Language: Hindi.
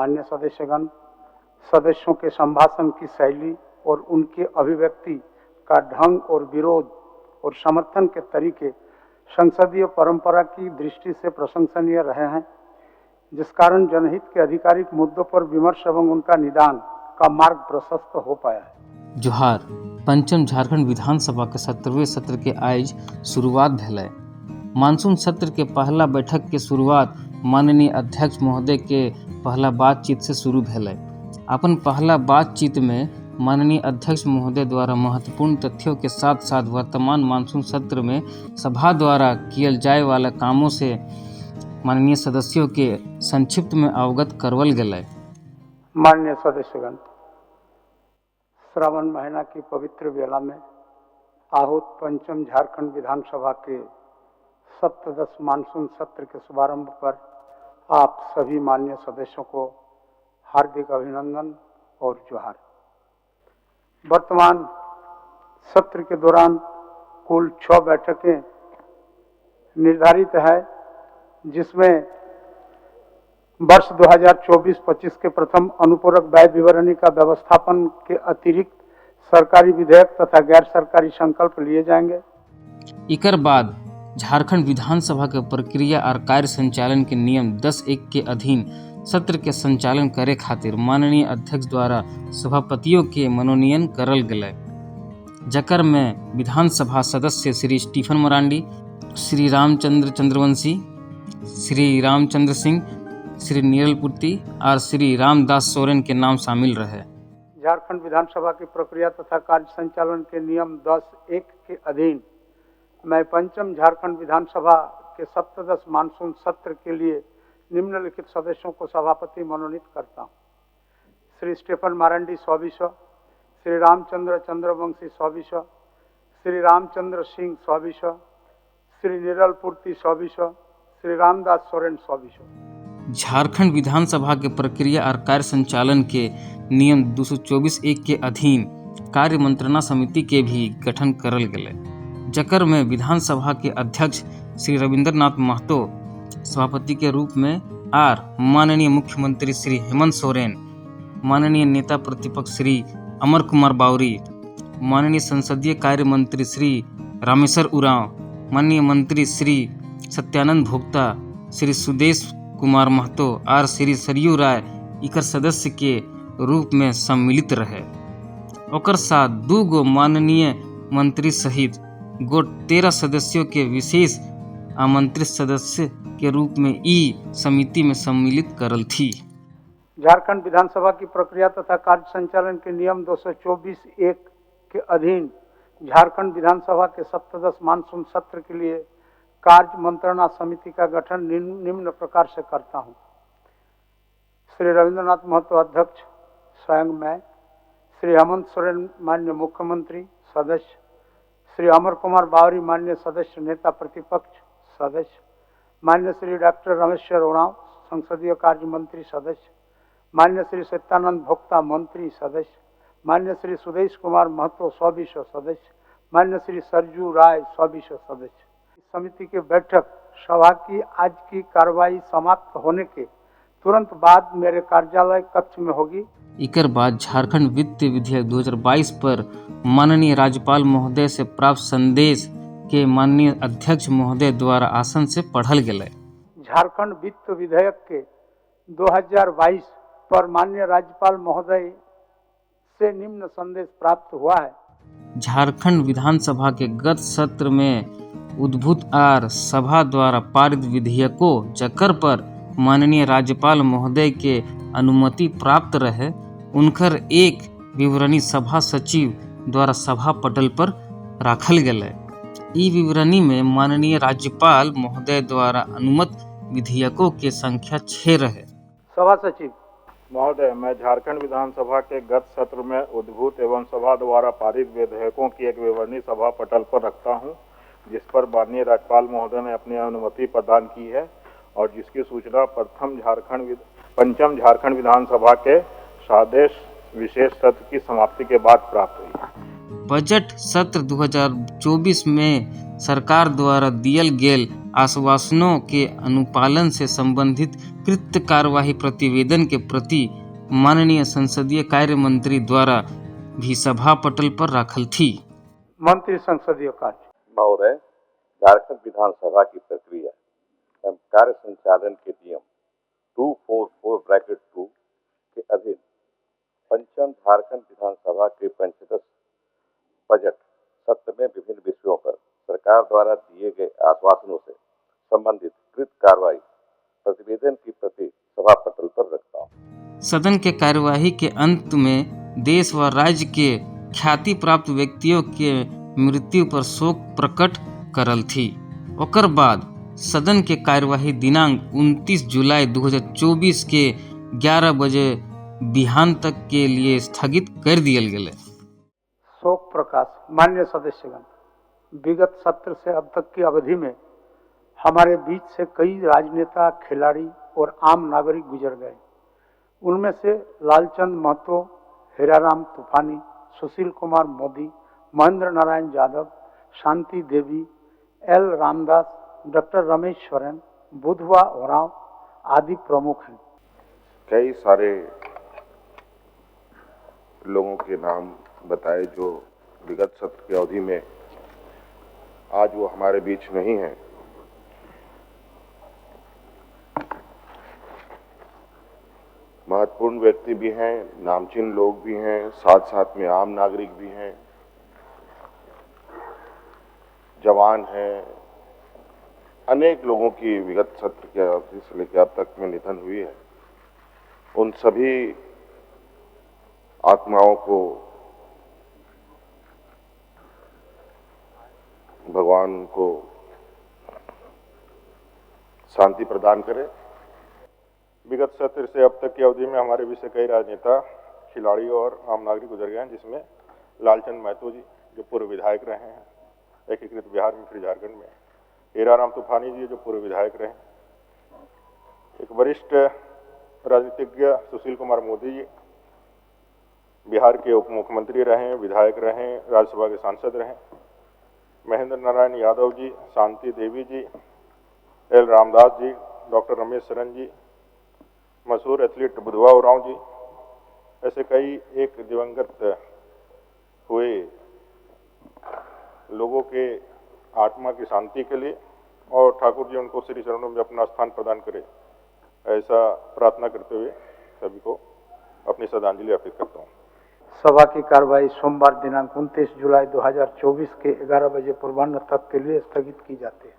मान्य सदस्यगण, सदस्यों के संभाषण की शैली और उनके अभिव्यक्ति का ढंग और विरोध और समर्थन के तरीके संसदीय परंपरा की दृष्टि से प्रशंसनीय रहे हैं, जिस कारण जनहित के आधिकारिक मुद्दों पर विमर्श एवं उनका निदान का मार्ग प्रशस्त हो पाया है। जोहार। पंचम झारखंड विधानसभा के 17वें सत्र के आज शुरुआत भेलै। मानसून सत्र के पहला बैठक के शुरुआत माननीय अध्यक्ष महोदय के पहला बातचीत से शुरू भेलै। अपन पहला बातचीत में माननीय अध्यक्ष महोदय द्वारा महत्वपूर्ण तथ्यों के साथ साथ वर्तमान मानसून सत्र में सभा द्वारा कियल जाय वाला कामों से माननीय सदस्यों के संक्षिप्त में अवगत करवल गेलै। माननीय सदस्यगण, श्रावण महीना की पवित्र बेला में आहूत पंचम झारखंड विधानसभा के सप्तदश मानसून सत्र के शुभारंभ पर आप सभी माननीय सदस्यों को हार्दिक अभिनंदन और जोहार। वर्तमान सत्र के दौरान कुल 6 बैठकें निर्धारित है, जिसमें वर्ष 2024-25 के प्रथम अनुपूरक व्यय विवरणी का व्यवस्थापन के अतिरिक्त सरकारी विधेयक तथा गैर सरकारी संकल्प लिए जाएंगे। इकर बाद झारखंड विधानसभा के प्रक्रिया और कार्य संचालन के नियम 10(1) के अधीन सत्र के संचालन करे खातिर माननीय अध्यक्ष द्वारा सभापतियों के मनोनयन करल गेलै, जकर में विधानसभा सदस्य श्री स्टीफन मरांडी, श्री रामचंद्र चंद्रवंशी, श्री रामचंद्र सिंह, श्री नीरल पूर्ति और श्री रामदास सोरेन के नाम शामिल रहे। झारखंड विधानसभा की प्रक्रिया तथा कार्य संचालन के नियम 10(1) के अधीन मैं पंचम झारखंड विधानसभा के सप्तदश मानसून सत्र के लिए निम्नलिखित सदस्यों को सभापति मनोनीत करता हूँ। श्री स्टीफन मारांडी 100, श्री रामचंद्र चंद्रवंशी 100, श्री रामचंद्र सिंह 100, श्री नीरल पूर्ति 100, श्री रामदास सोरेन 100। झारखंड विधानसभा के प्रक्रिया और कार्य संचालन के नियम 224(1) के अधीन कार्य मंत्रणा समिति के भी गठन करल गेलै, जकर में विधानसभा के अध्यक्ष श्री रविंद्रनाथ महतो सभापति के रूप में और माननीय मुख्यमंत्री श्री हेमंत सोरेन, माननीय नेता प्रतिपक्ष श्री अमर कुमार बावरी, माननीय संसदीय कार्य मंत्री श्री रामेश्वर उरांव, माननीय मंत्री श्री सत्यानंद भोक्ता, श्री सुदेश कुमार महतो और श्री सरयू राय इकर सदस्य के रूप में सम्मिलित रहे। ओकर साथ 2 गो माननीय मंत्री सहित 13 सदस्यों के विशेष आमंत्रित सदस्य के रूप में ई समिति में सम्मिलित करल थी। झारखंड विधानसभा की प्रक्रिया तथा कार्य संचालन के नियम 224(1) के अधीन झारखंड विधानसभा के सप्तदश मानसून सत्र के लिए कार्य मंत्रणा समिति का गठन निम्न प्रकार से करता हूँ। श्री रविंद्रनाथ महतो अध्यक्ष स्वयं मैं, श्री हेमंत सोरेन माननीय मुख्यमंत्री सदस्य, श्री अमर कुमार बावरी माननीय सदस्य नेता प्रतिपक्ष सदस्य, माननीय श्री डॉक्टर रामेश्वर उरांव संसदीय कार्य मंत्री सदस्य, माननीय श्री सत्यानंद भोक्ता मंत्री सदस्य, माननीय श्री सुदेश कुमार महतो 100 सदस्य, माननीय श्री सरजू राय 100 सदस्य। समिति की बैठक सभा की आज की कार्रवाई समाप्त होने के तुरंत बाद मेरे कार्यालय कक्ष में होगी। इकर बाद झारखंड वित्त विधेयक 2022 पर माननीय राज्यपाल महोदय से प्राप्त संदेश के माननीय अध्यक्ष महोदय द्वारा आसन से पढ़ल गेलै। झारखंड वित्त विधेयक के 2022 पर माननीय राज्यपाल महोदय से निम्न संदेश प्राप्त हुआ है। झारखंड विधानसभा के गत सत्र में उद्भूत और सभा द्वारा पारित विधेयकों जकर पर माननीय राज्यपाल महोदय के अनुमति प्राप्त रहे, उनकर एक विवरणी सभा सचिव द्वारा सभा पटल पर राखल गेलै। ई विवरणी में माननीय राज्यपाल महोदय द्वारा अनुमत विधेयकों के संख्या 6 रहे। सभा सचिव महोदय, मैं झारखंड विधानसभा के गत सत्र में उद्भूत एवं सभा द्वारा पारित विधेयकों की एक विवरणी सभा पटल पर रखता हूं, जिस पर माननीय राज्यपाल महोदय ने अपनी अनुमति प्रदान की है और जिसकी सूचना पंचम झारखंड विधानसभा के सादेश विशेष सत्र की समाप्ति के बाद प्राप्त हुई। बजट सत्र 2024 में सरकार द्वारा दियल गेल आश्वासनों के अनुपालन से संबंधित कृत्य कार्यवाही प्रतिवेदन के प्रति माननीय संसदीय कार्य मंत्री द्वारा भी सभा पटल पर रखल थी। मंत्री संसदीय कार्य महोदय, झारखंड विधानसभा की प्रक्रिया एवं कार्य संचालन के नियम 244(2) के अधीन पंचम झारखंड विधानसभा के पंचदश बजट सत्र में विभिन्न विषयों पर सरकार द्वारा दिए गए आश्वासनों से संबंधित कृत कार्रवाई प्रतिवेदन की प्रति सभा पटल पर रखता हूँ। सदन के कार्यवाही के अंत में देश व राज्य के ख्याति प्राप्त व्यक्तियों के मृत्यु पर शोक प्रकट करल थी। ओकर बाद सदन के कार्यवाही दिनांक 29 जुलाई 2024 के 11 बजे बिहान तक के लिए स्थगित कर दियल गेले। शोक प्रकाश। मान्य सदस्यगण, विगत सत्र से अब तक की अवधि में हमारे बीच से कई राजनेता, खिलाड़ी और आम नागरिक गुजर गए। उनमें से लालचंद महतो, हीराराम तूफानी, सुशील कुमार मोदी, महेंद्र नारायण यादव, शांति देवी, एल रामदास, डॉक्टर रमेश सोरेन, बुधवा ओरांव आदि प्रमुख हैं। कई सारे लोगों के नाम बताए जो विगत सत्र की अवधि में आज वो हमारे बीच नहीं है। महत्वपूर्ण व्यक्ति भी हैं, नामचीन लोग भी हैं, साथ साथ में आम नागरिक भी हैं, जवान हैं। अनेक लोगों की विगत सत्र के अवधि से लेकर अब तक में निधन हुई है। उन सभी आत्माओं को भगवान को शांति प्रदान करे। विगत सत्र से अब तक की अवधि में हमारे बीच से कई राजनेता, खिलाड़ी और आम नागरिक गुजर गए हैं, जिसमें लालचंद महतो जी जो पूर्व विधायक रहे हैं एकीकृत बिहार में फिर झारखंड में, हीराराम तूफानी जी जो पूर्व विधायक रहे, एक वरिष्ठ राजनीतिज्ञ सुशील कुमार मोदी जी बिहार के उप मुख्यमंत्री रहे, विधायक रहे, राज्यसभा के सांसद रहे, महेंद्र नारायण यादव जी, शांति देवी जी, एल रामदास जी, डॉक्टर रमेश सोरेन जी, मशहूर एथलीट बुधवा ओरांव जी, ऐसे कई एक दिवंगत हुए लोगों के आत्मा की शांति के लिए और ठाकुर जी उनको श्री चरणों में अपना स्थान प्रदान करे, ऐसा प्रार्थना करते हुए सभी को अपनी श्रद्धांजलि अर्पित करता हूँ। सभा की कार्रवाई सोमवार दिनांक 29 जुलाई 2024 के 11 बजे पूर्वाह्न तक के लिए स्थगित की जाती है।